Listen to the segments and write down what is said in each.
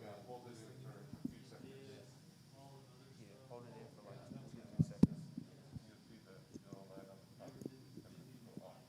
Yeah, hold it in for a few seconds. Yeah, hold it in for like 2 3 seconds. You'll see the yellow light on the top and then go off.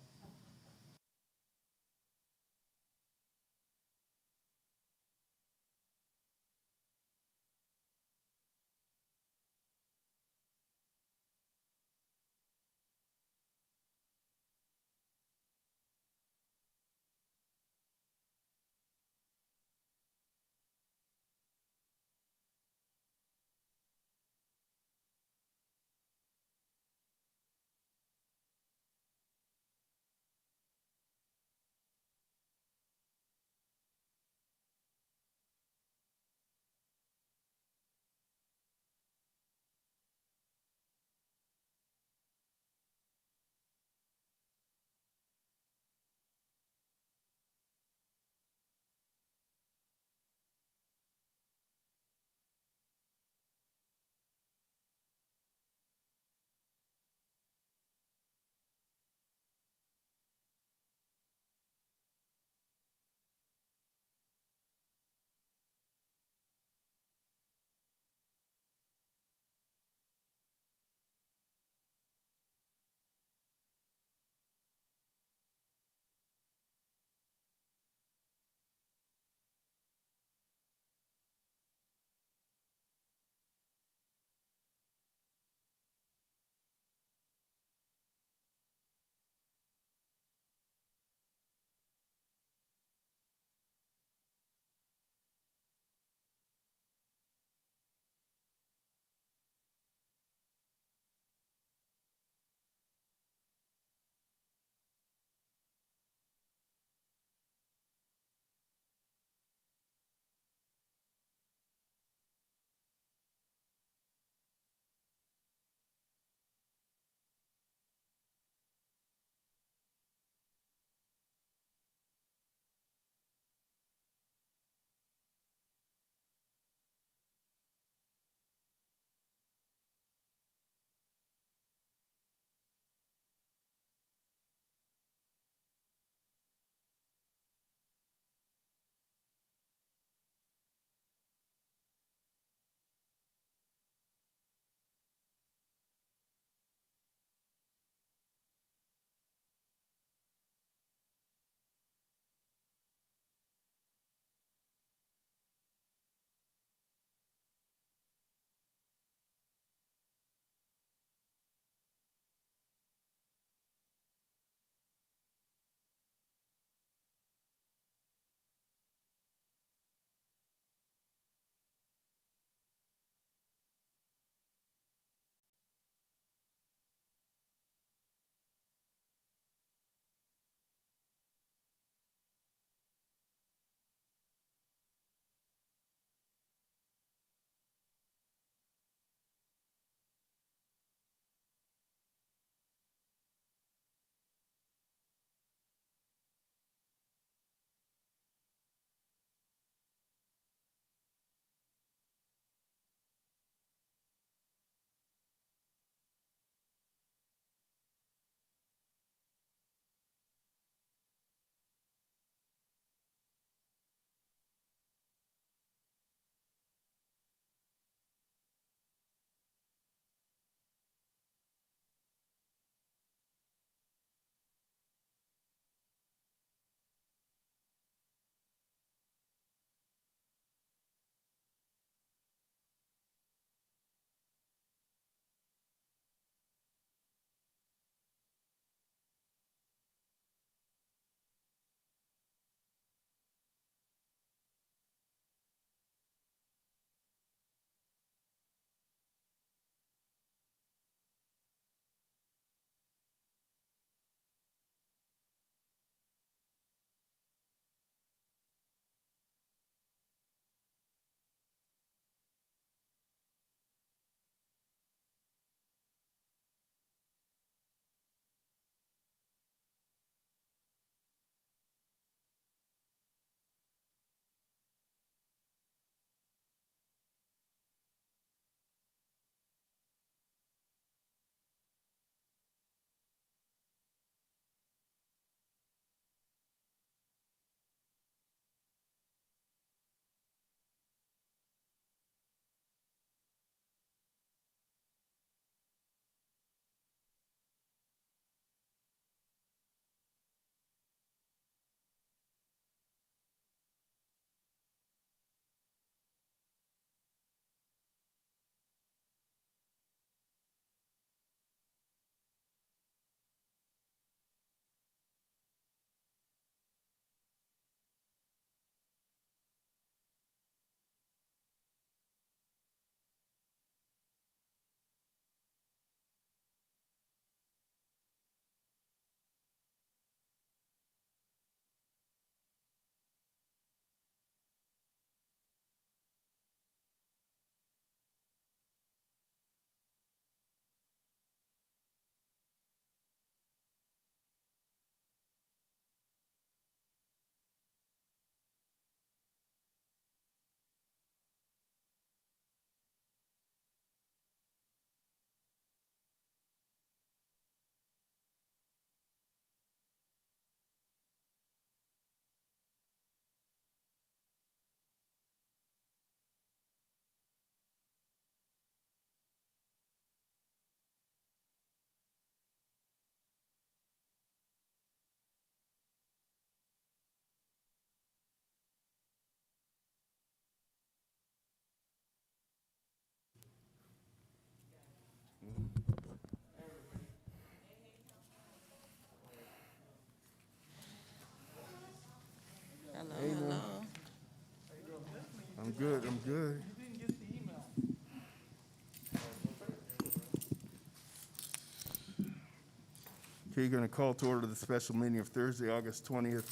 Okay, you're going to call to order the special meeting of Thursday, August 20th.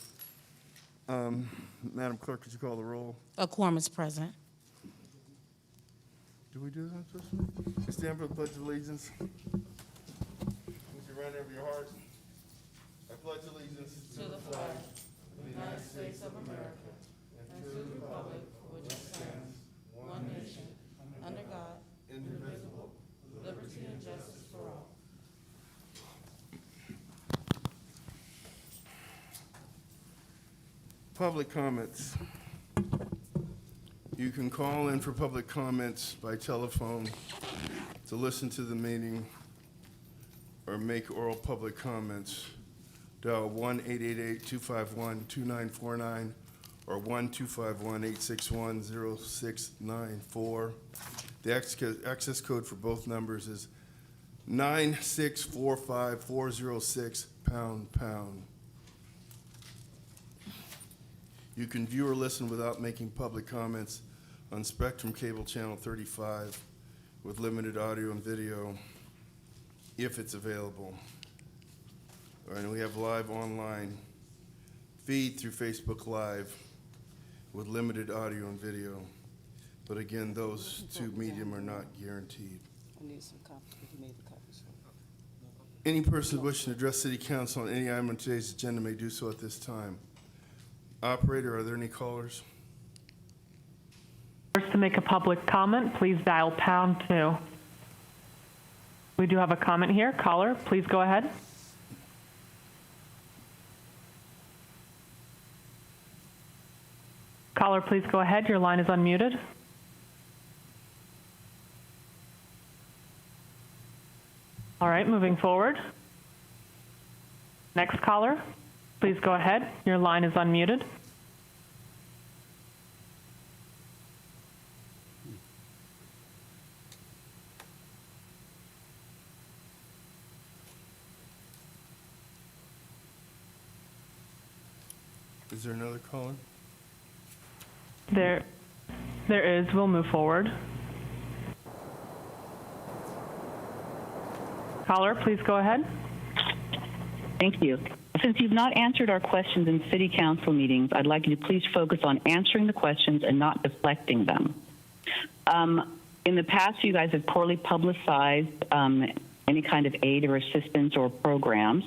Madam Clerk, could you call the roll? A quorum is present. Do we do that special meeting? Stand for the Pledge of Allegiance. Would you run over your hearts? I pledge allegiance To the flag of the United States of America and to the republic for which it stands, one nation, under God, indivisible, with liberty and justice for all. Public comments. You can call in for public comments by telephone to listen to the meeting or make oral public comments. Dial 1-888-251-2949 or 1-251-861-0694. The access code for both numbers is 9645406##. You can view or listen without making public comments on Spectrum Cable Channel 35 with limited audio and video if it's available. And we have live online feed through Facebook Live with limited audio and video. But again, those two medium are not guaranteed. I need some copies. You made the copies. Any person wishing to address City Council on any item on today's agenda may do so at this time. Operator, are there any callers? To make a public comment, please dial #2. We do have a comment here. Caller, please go ahead. Caller, please go ahead. Your line is unmuted. All right, moving forward. Next caller, please go ahead. Your line is unmuted. Is there another caller? There is. We'll move forward. Caller, please go ahead. Thank you. Since you've not answered our questions in city council meetings, I'd like you to please focus on answering the questions and not deflecting them. In the past, you guys have poorly publicized any kind of aid or assistance or programs,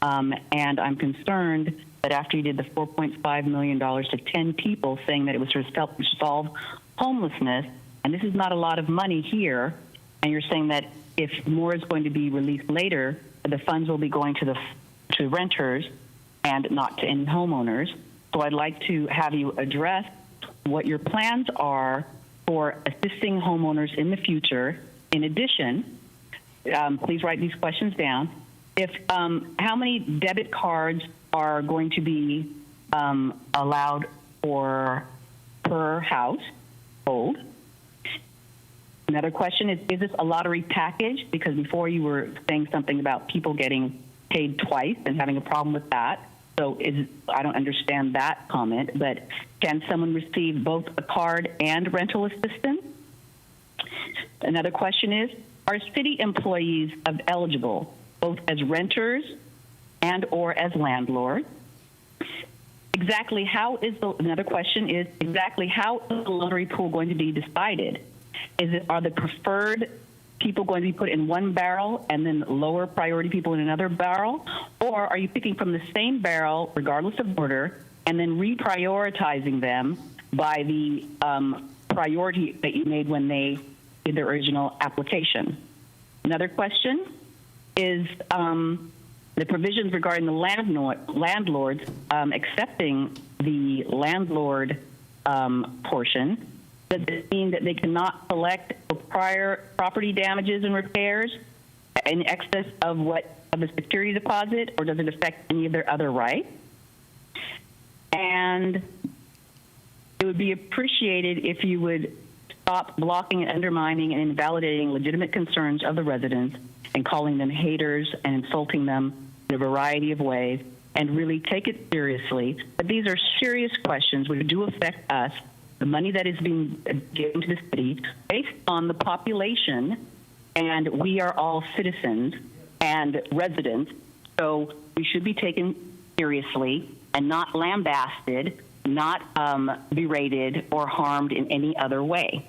and I'm concerned that after you did the $4.5 million to 10 people saying that it was to help solve homelessness, and this is not a lot of money here, and you're saying that if more is going to be released later, the funds will be going to renters and not to any homeowners. So I'd like to have you address what your plans are for assisting homeowners in the future. In addition, please write these questions down. How many debit cards are going to be allowed per household? Another question is this a lottery package? Because before you were saying something about people getting paid twice and having a problem with that. So I don't understand that comment, but can someone receive both a card and rental assistance? Another question is, are city employees eligible both as renters and or as landlords? Another question is, exactly how is the lottery pool going to be decided? Are the preferred people going to be put in one barrel and then lower priority people in another barrel? Or are you picking from the same barrel, regardless of order, and then reprioritizing them by the priority that you made when they did their original application? Another question is the provisions regarding the landlords accepting the landlord portion. Does it mean that they cannot collect prior property damages and repairs in excess of the security deposit, or does it affect any of their other rights? And it would be appreciated if you would stop blocking and undermining and invalidating legitimate concerns of the residents and calling them haters and insulting them in a variety of ways, and really take it seriously. But these are serious questions which do affect us. The money that is being given to the city based on the population, and we are all citizens and residents, So we should be taken seriously and not lambasted, not berated or harmed in any other way.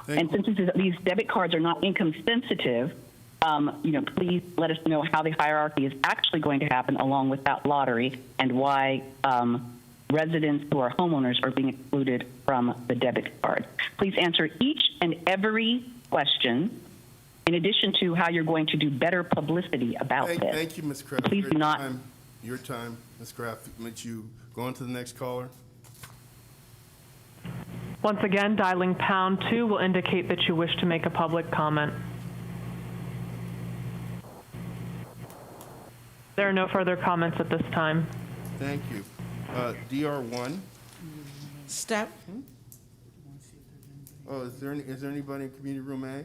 And since these debit cards are not income sensitive, please let us know how the hierarchy is actually going to happen along with that lottery and why residents who are homeowners are being excluded from the debit card. Please answer each and every question in addition to how you're going to do better publicity about this. Thank you, Ms. Kraft. Please do not. Your time, Ms. Kraft. Let you go on to the next caller. Once again, dialing #2 will indicate that you wish to make a public comment. There are no further comments at this time. Thank you. DR1. Step, Oh, is there anybody in community room A?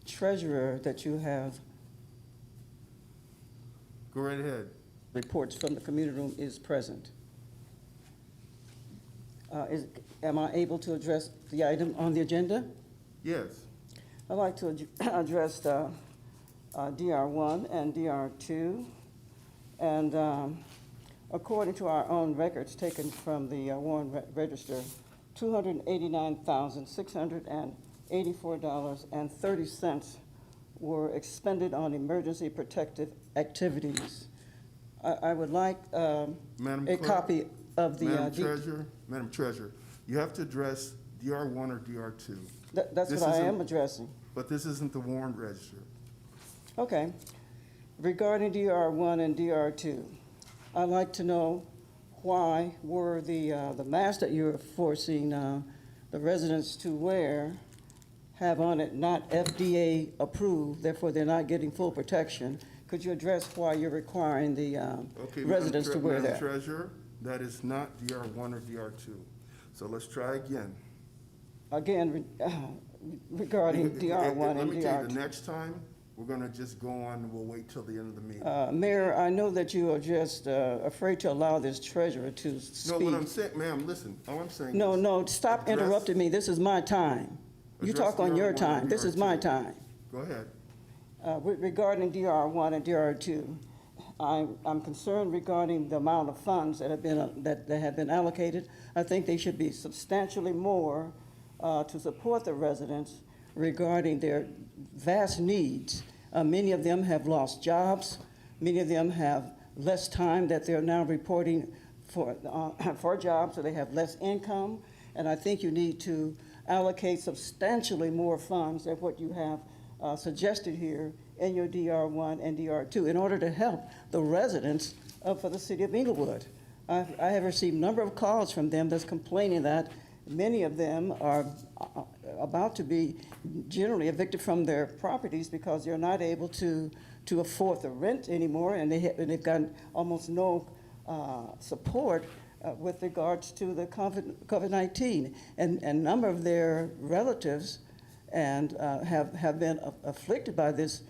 Treasurer that you have Go right ahead. reports from the community room is present. Am I able to address the item on the agenda? Yes. I'd like to address DR1 and DR2. And according to our own records taken from the Warren Register, $289,684.30 were expended on emergency protective activities. I would like Madam a Clerk? copy of the. Madam Treasurer, you have to address DR1 or DR2. That's This what I isn't- am addressing. But this isn't the Warren Register. Okay. Regarding DR1 and DR2, I'd like to know why were the masks that you're forcing the residents to wear have on it not FDA approved, therefore they're not getting full protection. Could you address why you're requiring the Okay, residents to wear Madam that? Treasurer, that is not DR1 or DR2. So let's try again. Again, regarding DR1 Let and me tell you, the DR2. next time, we're gonna just go on and we'll wait till the end of the meeting. Mayor, I know that you are just afraid to allow this treasurer to speak. No, what I'm saying, ma'am, listen, all I'm saying No, is, no, stop address- interrupting me. This is my time. You Address talk on your DR1 time. and This is my DR2. time. Go ahead. Regarding DR1 and DR2, I'm concerned regarding the amount of funds that have been allocated. I think they should be substantially more to support the residents regarding their vast needs. Many of them have lost jobs. Many of them have less time that they're now reporting for jobs, so they have less income. And I think you need to allocate substantially more funds than what you have suggested here in your DR1 and DR2 in order to help the residents for the city of Inglewood. I have received a number of calls from them that's complaining that many of them are about to be generally evicted from their properties because they're not able to afford the rent anymore, and they've gotten almost no support with regards to the COVID-19. And a number of their relatives and have been afflicted by this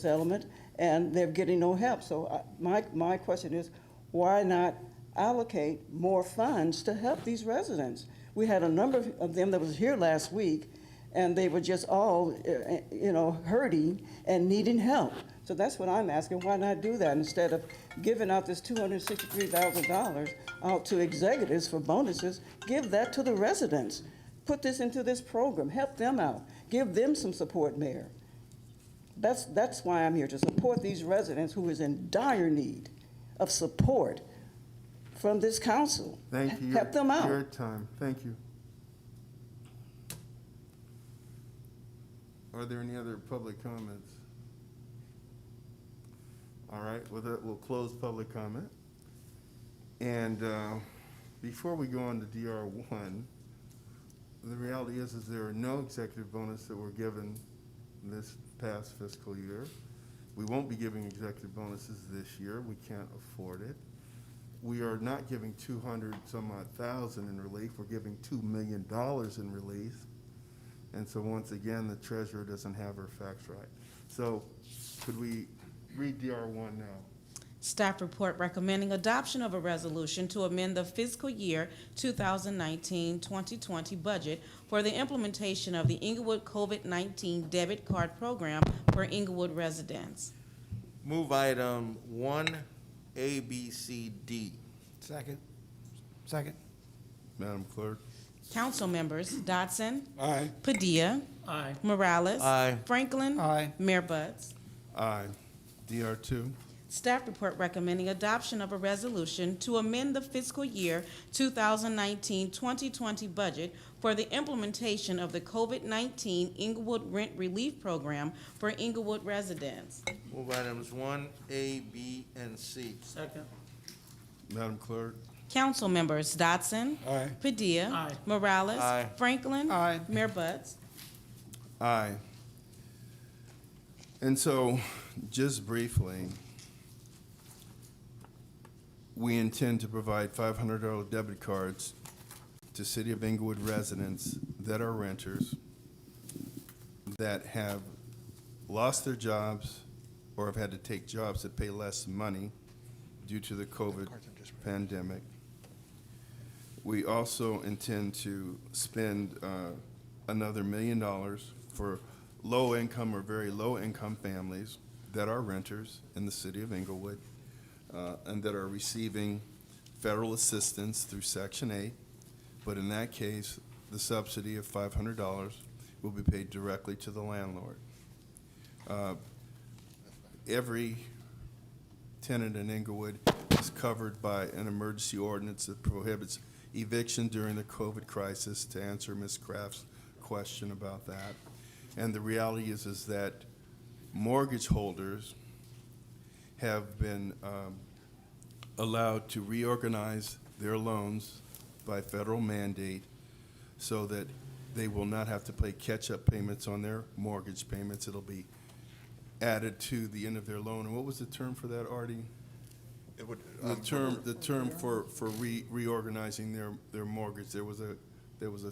element, and they're getting no help. So my question is, why not allocate more funds to help these residents? We had a number of them that was here last week, and they were just all, hurting and needing help. So that's what I'm asking. Why not do that instead of giving out this $263,000 out to executives for bonuses? Give that to the residents. Put this into this program. Help them out. Give them some support, Mayor. That's why I'm here, to support these residents who is in dire need of support from this council. Thank you. Help them out. Your time. Thank you. Are there any other public comments? All right, with that, we'll close public comment. And before we go on to DR1, the reality is there are no executive bonus that were given this past fiscal year. We won't be giving executive bonuses this year. We can't afford it. We are not giving 200 some odd thousand in relief. We're giving $2 million in relief. And so once again, the treasurer doesn't have her facts right. So could we read DR1 now? Staff report recommending adoption of a resolution to amend the fiscal year 2019-2020 budget for the implementation of the Inglewood COVID-19 debit card program for Inglewood residents. Move item 1A, B, C, D. Second. Second. Madam Clerk? Council members Dodson, Aye. Padilla, Aye. Morales, Aye. Franklin, Aye. Mayor Buds. Aye. DR2? Staff report recommending adoption of a resolution to amend the fiscal year 2019-2020 budget for the implementation of the COVID-19 Inglewood Rent Relief Program for Inglewood residents. Move items 1A, B, and C. Second. Madam Clerk? Council members Dodson, Aye. Padilla, Aye. Morales, Aye. Franklin, Aye. Mayor Buds. Aye. And so, just briefly, we intend to provide $500 debit cards to City of Inglewood residents that are renters that have lost their jobs or have had to take jobs that pay less money due to the COVID pandemic. We also intend to spend another $1 million for low-income or very low-income families that are renters in the City of Inglewood and that are receiving federal assistance through Section 8. But in that case, the subsidy of $500 will be paid directly to the landlord. Every tenant in Inglewood is covered by an emergency ordinance that prohibits eviction during the COVID crisis, to answer Ms. Kraft's question about that. And the reality is that mortgage holders have been allowed to reorganize their loans by federal mandate so that they will not have to pay catch-up payments on their mortgage payments. It'll be added to the end of their loan. And what was the term for that, Artie? It would, The term for reorganizing their mortgage, there was a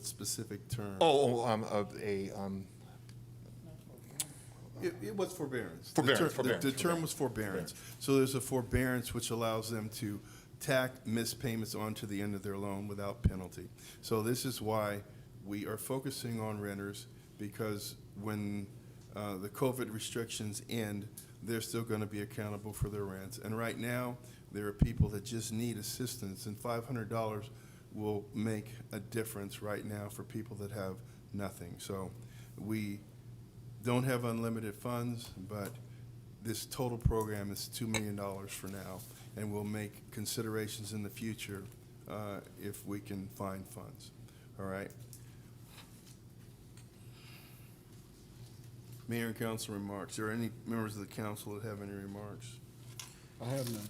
specific term. It was forbearance. The term was forbearance. So there's a forbearance which allows them to tack missed payments onto the end of their loan without penalty. So this is why we are focusing on renters, because when the COVID restrictions end, they're still going to be accountable for their rents. And right now, there are people that just need assistance, and $500 will make a difference right now for people that have nothing. So we don't have unlimited funds, but this total program is $2 million for now, and we'll make considerations in the future if we can find funds. All right? Mayor and council remarks. Are there any members of the council that have any remarks? I have none.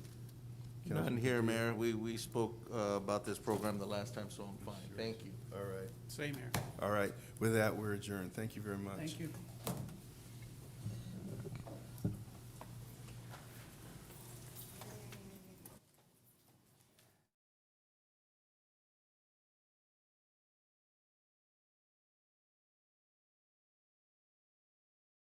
None here, Mayor. We spoke about this program the last time, so I'm fine. Thank you. All right. Same here. All right. With that, we're adjourned. Thank you very much. Thank you.